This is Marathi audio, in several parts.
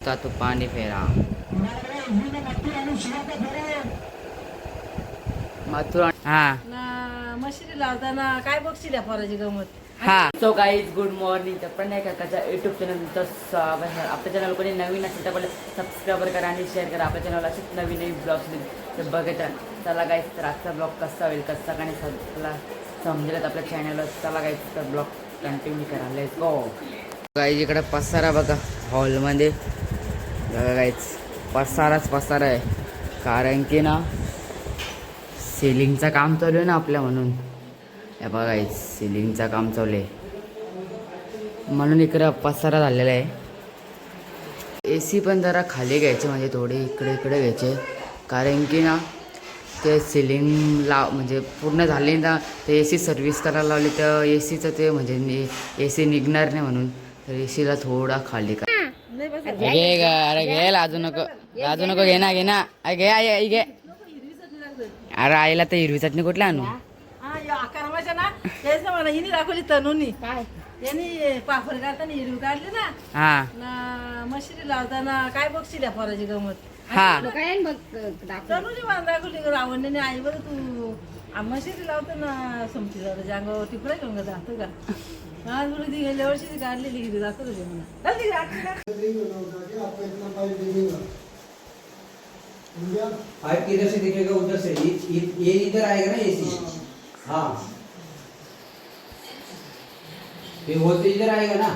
का तू पाणी फेरा मथुरा हा ना मशिरी लावताना काय बघशील या पोराची गमत. हा. So guys good morning. तर पण नाही काकाच्या यूट्यूब चॅनल आपल्या चॅनल कोणी नवीन असेल तर पहिले सबस्क्राईबर करा आणि शेअर करा. आपल्या चॅनल असेच नवीन नवीन ब्लॉग्स तर बघत चला गाईज. तर आजचा ब्लॉग कसा होईल कसा का नाही मला समजेल आपल्या चॅनलवर. चला गाईज तर ब्लॉग कंटिन्यू करा. Let's go. गाईज इकडे पसारा बघा हॉलमध्ये बघा गाईज पसाराच पसारा आहे. कारण की ना सिलिंगचं काम चालू आहे ना आपल्या म्हणून. हे बघा सिलिंगचं काम चालू आहे म्हणून इकडं पसारा झालेला आहे. AC पण जरा खाली घ्यायचे म्हणजे थोडे इकडे इकडे घ्यायचे. कारण की ना ते सिलिंग म्हणजे पूर्ण झाले ना ते AC सर्व्हिस करायला लावली तर ACचं ते म्हणजे AC निघणार नाही म्हणून तर ACला थोडा खाली का घे. अरे घे लाजू नको घे ना घे आई घे. अरे आईला तर हिरवी चटणी कुठला आणू. आकाराच्या ना तेच ना मला हिनी दाखवली तनुनी काय यांनी पापड काढताना हिरवी काढली ना. हा ना मशिरी लावताना काय बघशील या पोराची गमत. हा तनुनी मला दाखवली रावणने आई बरं तू मशिरी लावताना समती जाऊ जांगावर टिपरा घेऊन का जातो का. हा तुला ती गेल्या वर्षी काढलेली हिरवी दाखवत होती मला. पाइप किधर से दिखेगा उधर से ये इधर आएगा ना एसी. हाँ ये होते इधर आएगा ना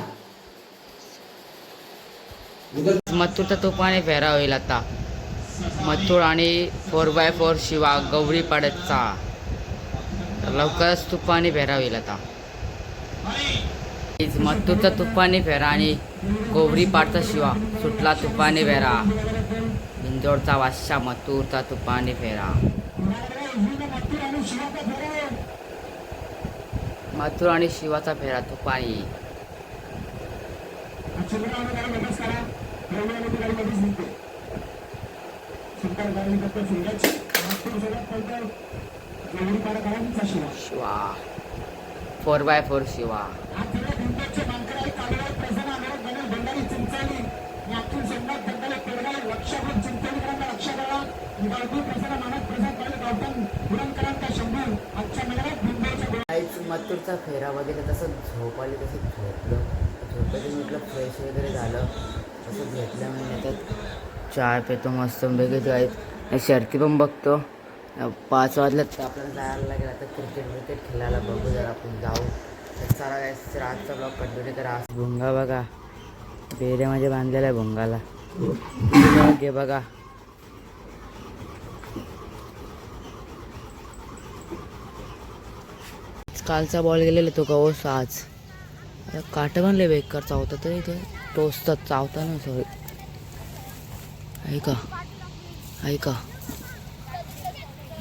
उधर. मथुरचा तुफाने फेरा होईल आता. मथुर आणि 4x4 शिवा गौरी पाड्याचा लवकरच तुफानी फेरा होईल आता. मथुरचा तुफानी फेरा आणि गौरी पाडचा शिवा सुटला तुफानी फेरा. इंदोरचा वाशा मथुरचा तुफानी फेरा. मथुर आणि शिवाचा फेरा तुफानी. शिवा 4x4 शिवा. मथुरचा फेरा वगैरे तसं झोप आली तसं झोपायचं म्हटलं फ्रेश वगैरे झालं तसं घेतलं म्हणजे त्यात चहा पितो मस्त बघित आहेत. शर्ती पण बघतो. 5 वाजल्यात तर आपल्याला जायला लागेल आता क्रिकेट खेळायला. बघू जर आपण जाऊ तर चला काय रातचा ब्लॉग कंटिन्यू करा. भुंगा बघा बेऱ्यामध्ये बांधलेला आहे भुंगाला. घे बघा कालचा बॉल गेलेला तो का ओस आज काट बनले बेकार चावता तरी ते टोचतात चावता ना सॉरी. ऐका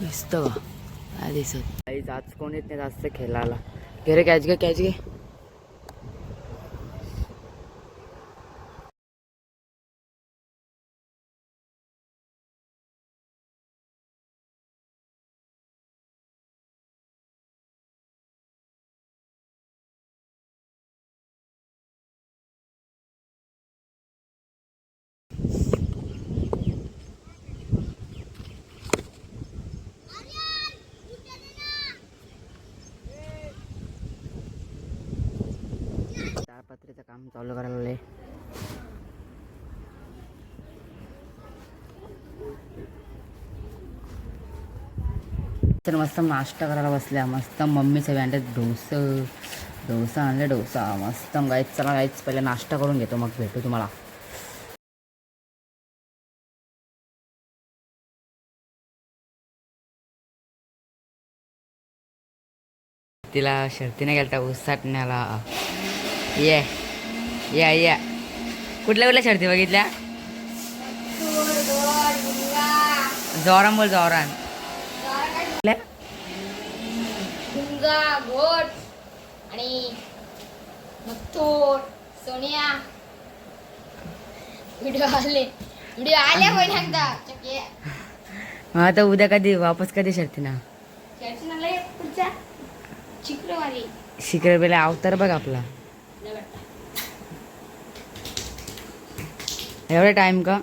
दिसतं का काय दिसत आज कोण येत नाही जास्त खेळायला. घे रे कॅच घे. ताडपत्रीचं काम चालू करायला लागले. तर मस्त नाश्ता करायला बसल्या. मस्त मम्मीच्या व्यांड्यात डोसा आणले. डोसा मस्त गाईच. चला गाईच पहिले नाश्ता करून घेतो मग भेटू तुम्हाला. तिला शर्तीने गेलता उसाटण्याला. ये कुठल्या शर्ती बघितल्या. जोरान बोल जोरान. घोट आणि मथुर सोनिया व्हिडिओ आले पहिल्यांदा. आता उद्या कधी वापस कधी शर्तीना पुढच्या शुक्रवारी. शिकर बेला अवतार बघ आपला. एवढा टाइम का